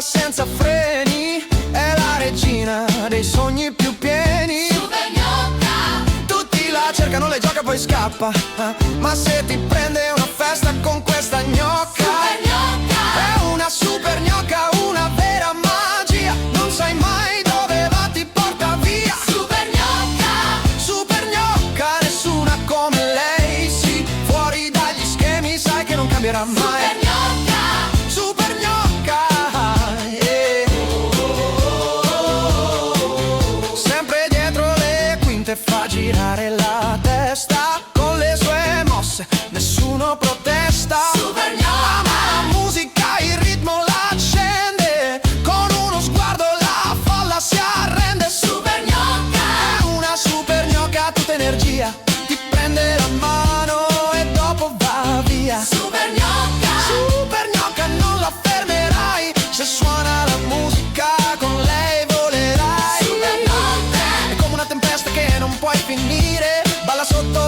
va senza freni, è la regina dei sogni più pieni. Super gnocca, Tutti la cercano, le gioca poi scappa, ma se ti prende una festa con questa gnocca, super gnocca, è una super gnocca, una vera magia. Non sai mai dove va, ti porta via. super gnocca, Super gnocca, nessuna come lei. Sì, fuori dagli schemi, sai che non cambierà mai. super gnocca, Super gnocca, sempre dietro le quinte, fa girare la testa con le sue mosse, nessuno protesta. super gnocca, Ma la musica, il ritmo la accende, con uno sguardo la folla si arrende. super gnocca, È una super gnocca, tutta energia, ti prende la mano e dopo va via. super gnocca, Super gnocca, non la fermerai, se suona la musica con lei volerai. super notte, È come una tempesta che non puoi finire, balla sotto